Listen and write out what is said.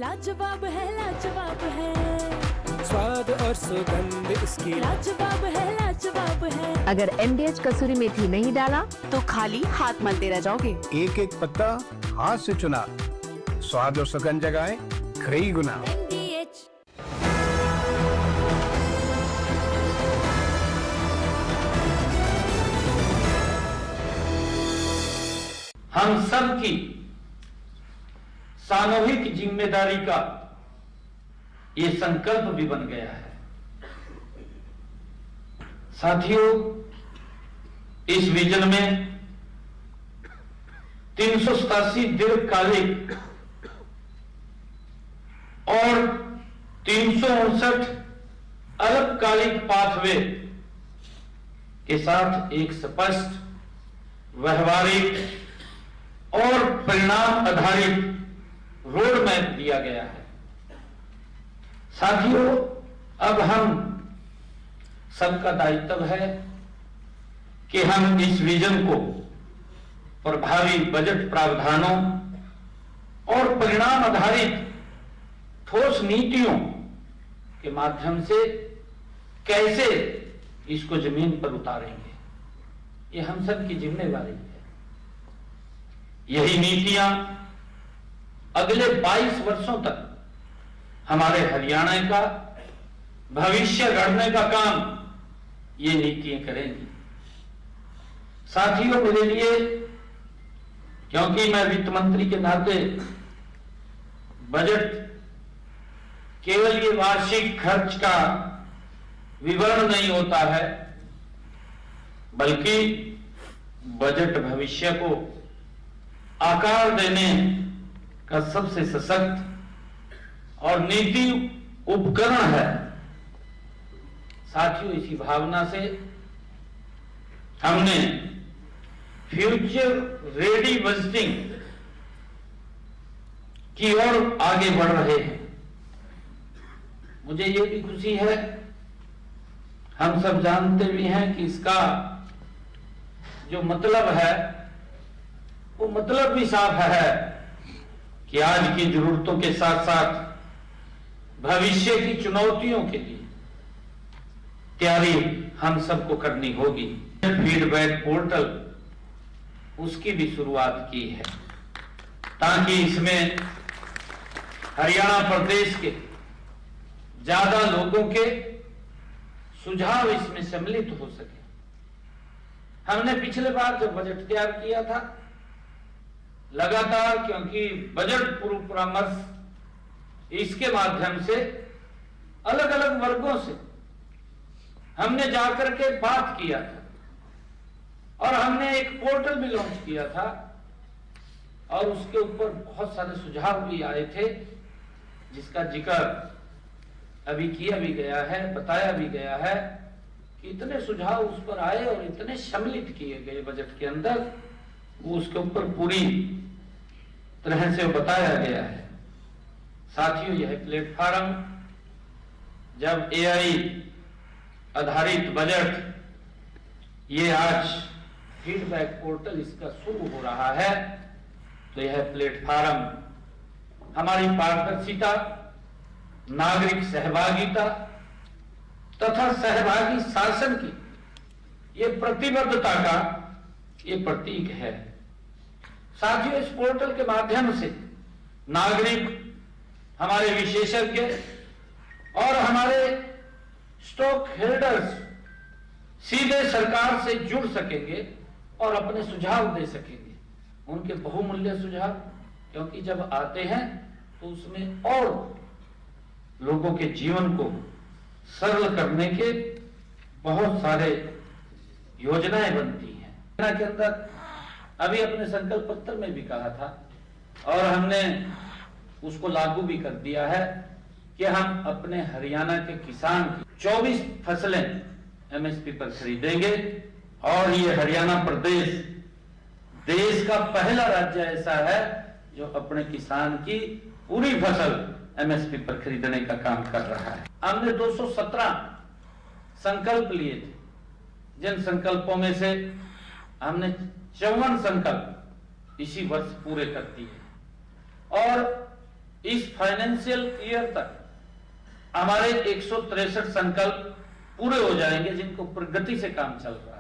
लाजवाब है स्वाद और सुगंध इसकी लाजवाब है। अगर MDH कसूरी मेथी नहीं डाला तो खाली हाथ मलते रह जाओगे। एक एक पत्ता हाथ से चुना, स्वाद और सुगंध जगाए कई गुना। MDH हम सब की सामूहिक जिम्मेदारी का ये संकल्प भी बन गया है। साथियों, इस विजन में 387 दीर्घकालिक और 359 अल्पकालिक पाथवे के साथ एक स्पष्ट, व्यवहारिक और परिणाम आधारित रोड मैप दिया गया है। साथियों, अब हम सबका दायित्व है कि हम इस विजन को प्रभावी बजट प्रावधानों और परिणाम आधारित ठोस नीतियों के माध्यम से कैसे इसको जमीन पर उतारेंगे, ये हम सब की जिम्मेदारी है। यही नीतियां अगले 22 वर्षों तक हमारे हरियाणा का भविष्य गढ़ने का काम ये नीतियां करेंगी। साथियों, मेरे लिए, क्योंकि मैं वित्त मंत्री के नाते बजट केवल ये वार्षिक खर्च का विवरण नहीं होता है, बल्कि बजट भविष्य को आकार देने का सबसे सशक्त और नीति उपकरण है। साथियों, इसी भावना से हमने फ्यूचर रेडी बजटिंग की ओर आगे बढ़ रहे हैं। मुझे ये भी खुशी है, हम सब जानते भी हैं कि इसका जो मतलब है वो मतलब भी साफ है कि आज की जरूरतों के साथ साथ भविष्य की चुनौतियों के लिए तैयारी हम सबको करनी होगी। फीडबैक पोर्टल उसकी भी शुरुआत की है, ताकि इसमें हरियाणा प्रदेश के ज्यादा लोगों के सुझाव इसमें सम्मिलित हो सके। हमने पिछले बार जब बजट तैयार किया था, लगातार, क्योंकि बजट पूर्व परामर्श इसके माध्यम से अलग अलग वर्गों से हमने जाकर के बात किया था और हमने एक पोर्टल भी लॉन्च किया था और उसके ऊपर बहुत सारे सुझाव भी आए थे, जिसका जिक्र अभी किया भी गया है, बताया भी गया है कि इतने सुझाव उस पर आए और इतने सम्मिलित किए गए बजट के अंदर, वो उसके ऊपर पूरी तरह से बताया गया है। साथियों, यह प्लेटफॉर्म जब AI आधारित बजट ये आज फीडबैक पोर्टल इसका शुरू हो रहा है, तो यह प्लेटफॉर्म हमारी पारदर्शिता, नागरिक सहभागिता तथा सहभागी शासन की ये प्रतिबद्धता का ये प्रतीक है। साथियों, इस पोर्टल के माध्यम से नागरिक, हमारे विशेषज्ञ और हमारे स्टॉक होल्डर्स सीधे सरकार से जुड़ सकेंगे और अपने सुझाव दे सकेंगे, उनके बहुमूल्य सुझाव, क्योंकि जब आते हैं तो उसमें और लोगों के जीवन को सरल करने के बहुत सारे योजनाएं बनती हैं। के अंदर अभी अपने संकल्प पत्र में भी कहा था और हमने उसको लागू भी कर दिया है कि हम अपने हरियाणा के किसान की 24 फसलें MSP पर खरीदेंगे और ये हरियाणा प्रदेश देश का पहला राज्य ऐसा है जो अपने किसान की पूरी फसल MSP पर खरीदने का काम कर रहा है। हमने 217 संकल्प लिए थे, जिन संकल्पों में से हमने 54 संकल्प इसी वर्ष पूरे कर दिए और इस फाइनेंशियल ईयर तक हमारे 163 संकल्प पूरे हो जाएंगे, जिनको प्रगति से काम चल रहा है।